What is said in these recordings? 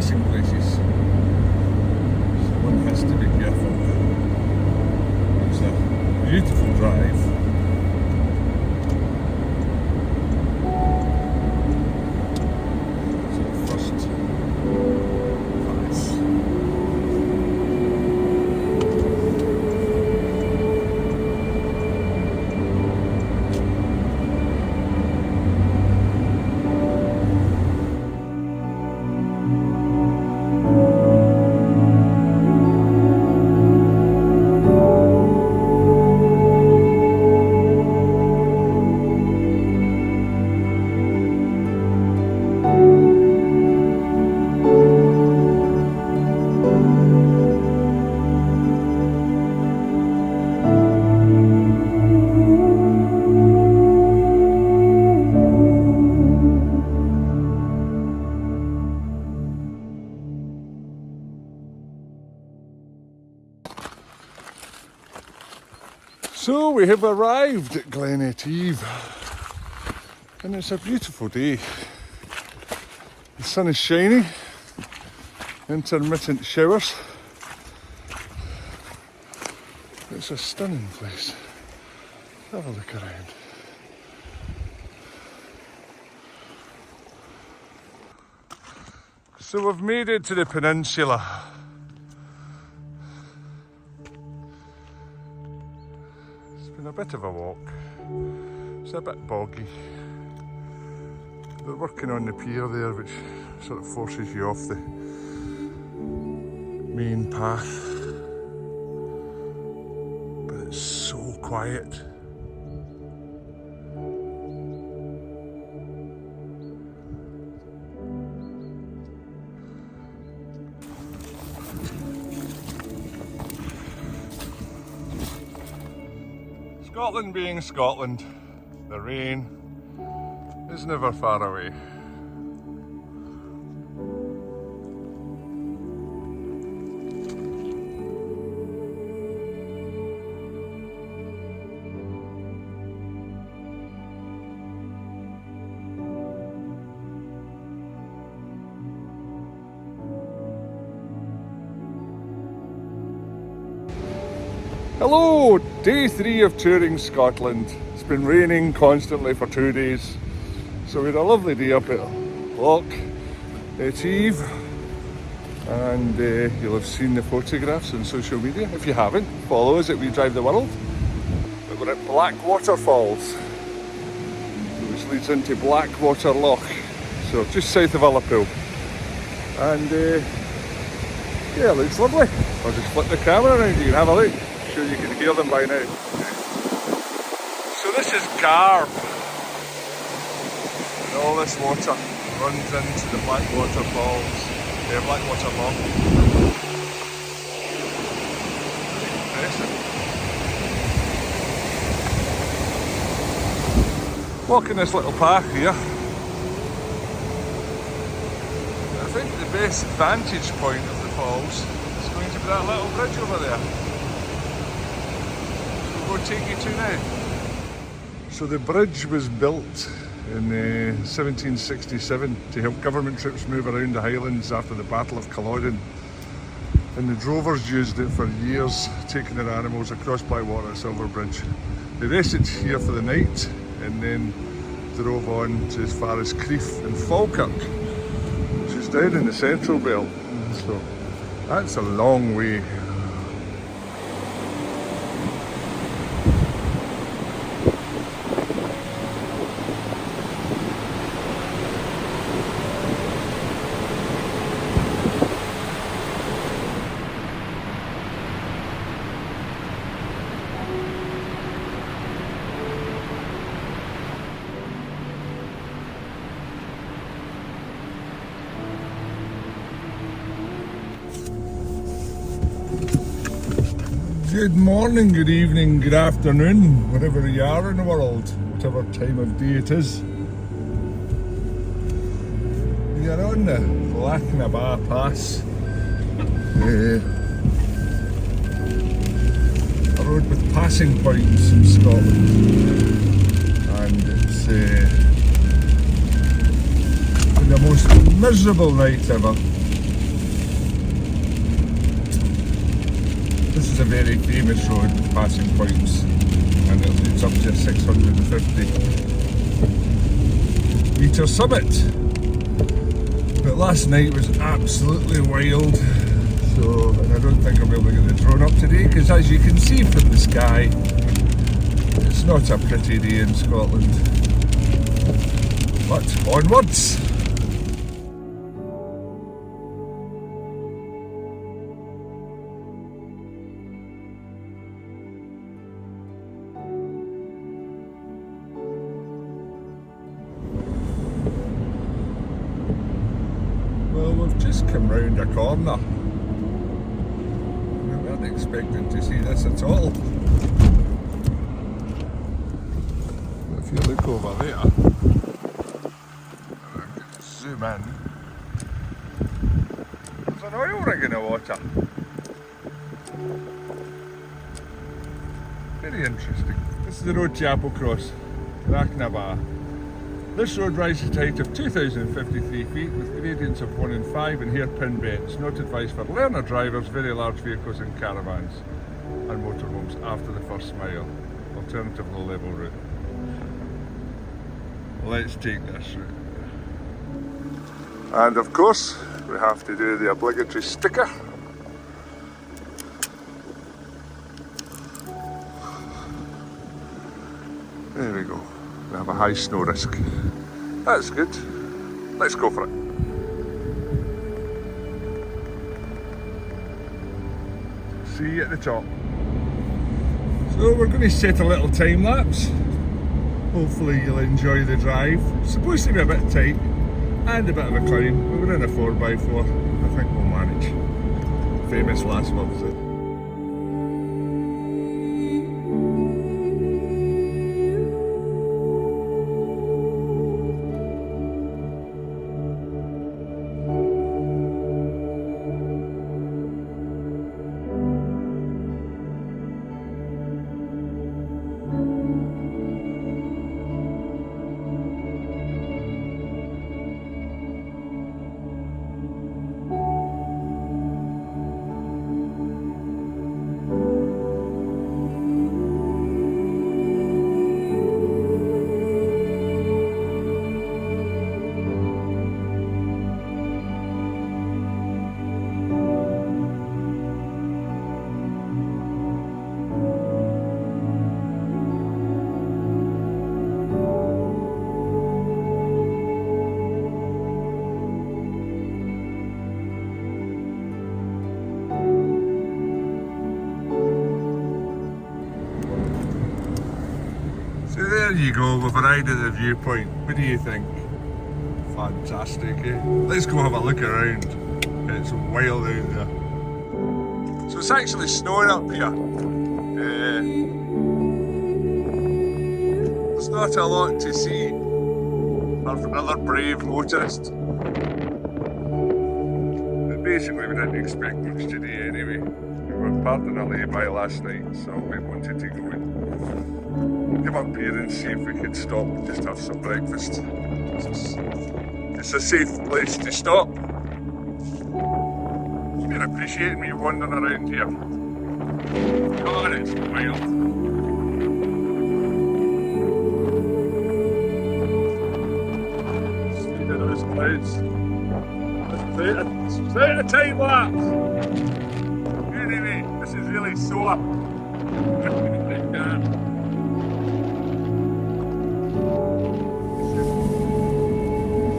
passing places, so one has to be careful. It's a beautiful drive. So the first pass. So we have arrived at Glen Etive, and it's a beautiful day. The sun is shining, intermittent showers. It's a stunning place. Have a look around. So we've made it to the peninsula. A bit of a walk. It's a bit boggy. They're working on the pier there, which sort of forces you off the main path. But it's so quiet. Scotland being Scotland, the rain is never far away. Hello, day 3 of touring Scotland. It's been raining constantly for 2 days, so we had a lovely day up at Loch Etive, and you'll have seen the photographs on social media. If you haven't, follow us at We Drive the World. But we're at Bealach Waterfalls, which leads into Blackwater Loch, so just south of Liverpool. And yeah, it looks lovely. I'll just flip the camera around, you can have a look. Sure you can hear them by now. So this is Garve, and all this water runs into the Blackwater Falls, Blackwater Loch. Impressive. Walking this little path here. I think the best vantage point of the falls is going to be that little bridge over there. We'll take you to now. So the bridge was built in 1767 to help government troops move around the Highlands after the Battle of Culloden, and the drovers used it for years, taking their animals across Blackwater at Silverbridge. They rested here for the night and then drove on to as far as Crieff and Falkirk, which is down in the central belt. So that's a long way. Good morning, good evening, good afternoon, wherever you are in the world, whatever time of day it is. We are on the Loch Pass, a road with passing points in Scotland, and it's been the most miserable night ever. this is a very famous road with passing points, and it's up to a 650-metre summit. But last night was absolutely wild, so and I don't think I'll be able to get the drone up today, because as you can see from the sky, it's not a pretty day in Scotland. But onwards! Well, we've just come round a corner. We weren't expecting to see this at all. If you look over there, zoom in, there's an oil rig in the water. Very interesting. This is the road to Applecross, Rachnabar. This road rises to a height of 2,053 feet with gradients of 1 in 5 and hairpin bends. Not advised for learner drivers, very large vehicles and caravans and motorhomes after the first mile. Alternative low level route. Let's take this route. And of course, we have to do the obligatory sticker. There we go. We have a high snow risk. That's good. Let's go for it. See you at the top. So we're going to set a little time lapse. Hopefully you'll enjoy the drive. It's supposed to be a bit tight and a bit of a climb, but we're in a 4x4. I think we'll manage. Famous last words. So there you go, we've arrived at the viewpoint. What do you think? Fantastic, eh? Let's go have a look around. It's wild out there. So it's actually snowing up here. There's not a lot to see for other brave motorists. But basically we didn't expect much today anyway. We were parked in a lay-by last night, so we wanted to go and come up here and see if we could stop and just have some breakfast. It's a safe place to stop. You've been appreciating me wandering around here. God, it's wild. See those clouds. Let's play a time lapse. Anyway, this is really sore.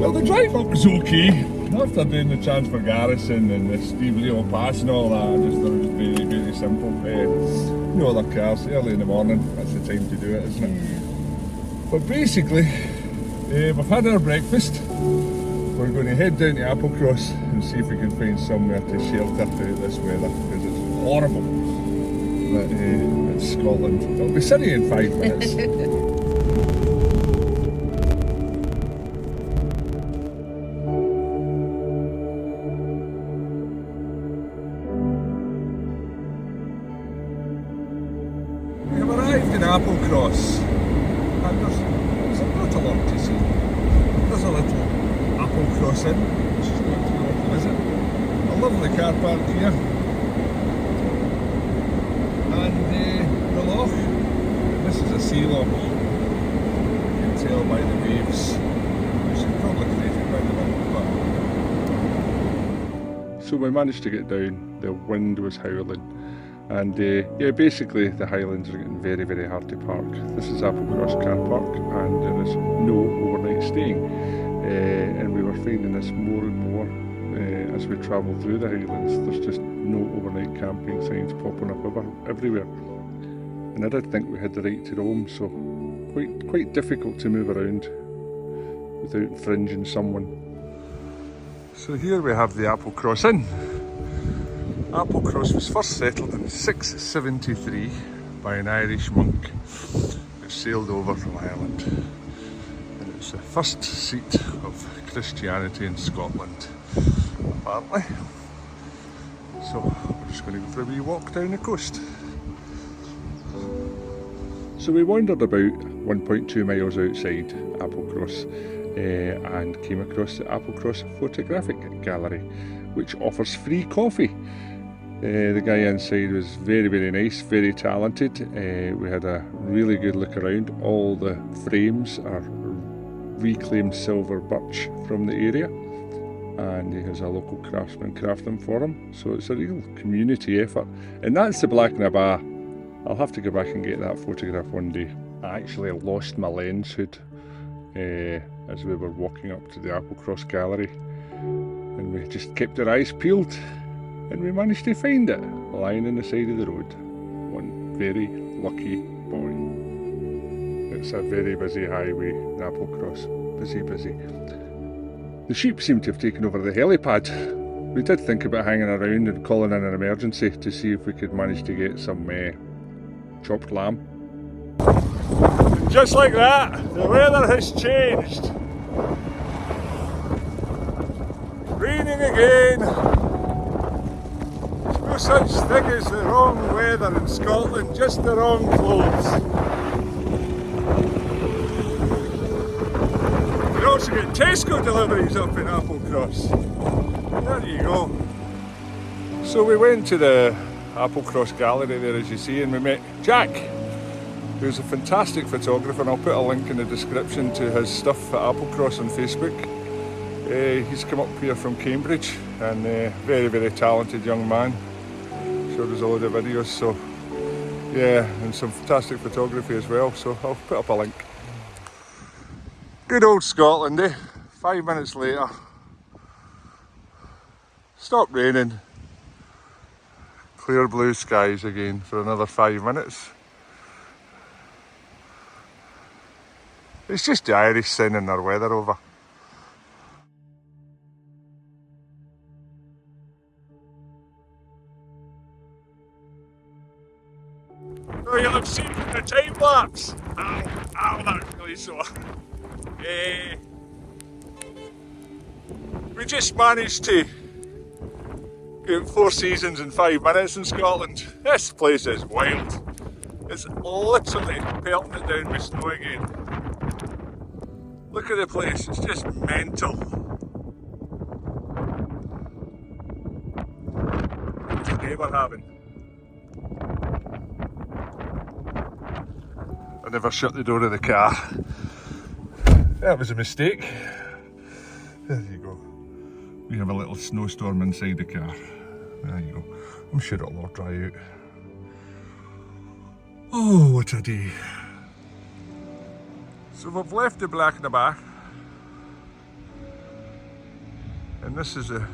Well, the drive up was okay. After doing the transfer garrison and the Steve Leo Pass and all that, I just thought it was very, very simple. No other cars, early in the morning, that's the time to do it, isn't it? But basically, we've had our breakfast. We're going to head down to Applecross and see if we can find somewhere to shelter through this weather, because it's horrible. But it's Scotland. It'll be sunny in 5 minutes. Applecross, and there's not a lot to see. There's a little Applecross Inn, which is not too long to visit. A lovely car park here. the loch. This is a sea loch. You can tell by the waves. You should probably created by the wind. So we managed to get down. The wind was howling. And yeah, basically the Highlands are getting very, very hard to park. This is Applecross car park and there is no overnight staying. And we were finding this more and more as we travel through the Highlands. There's just no overnight camping signs popping up everywhere. And I did think we had the right to roam, so quite difficult to move around without infringing someone. So here we have the Applecross Inn. Applecross was first settled in 673 by an Irish monk who sailed over from Ireland. And it was the first seat of Christianity in Scotland, apparently. So we're just going to go for a wee walk down the coast. So we wandered about 1.2 miles outside Applecross and came across the Applecross Photographic Gallery, which offers free coffee. The guy inside was very, very nice, very talented. We had a really good look around. All the frames are reclaimed silver birch from the area, and he has a local craftsman craft them for him. So it's a real community effort. And that's the Black Nabah. I'll have to go back and get that photograph one day. I actually lost my lens hood as we were walking up to the Applecross Gallery, and we just kept our eyes peeled. And we managed to find it, lying on the side of the road. One very lucky boy. It's a very busy highway in Applecross. Busy, busy. The sheep seem to have taken over the helipad. We did think about hanging around and calling in an emergency to see if we could manage to get some chopped lamb. And just like that, the weather has changed. Raining again. No such thing as the wrong weather in Scotland, just the wrong clothes. We also get Tesco deliveries up in Applecross. There you go. So we went to the Applecross Gallery there, as you see, and we met Jack, who's a fantastic photographer, and I'll put a link in the description to his stuff at Applecross on Facebook. He's come up here from Cambridge, and very, very talented young man. Showed us a load of videos, so yeah, and some fantastic photography as well, so I'll put up a link. Good old Scotland, eh? 5 minutes later, stopped raining, clear blue skies again for another 5 minutes. It's just the Irish sending their weather over. Oh, you'll have seen the time lapse. Ow, that's really sore. We just managed to get 4 seasons in 5 minutes in Scotland. This place is wild. It's literally pelting it down with snow again. Look at the place, it's just mental. Today we're having. I never shut the door of the car. That was a mistake. There you go. We have a little snowstorm inside the car. There you go. I'm sure it'll all dry out. Oh, what a day. So we've left the Black Nabah. And this is the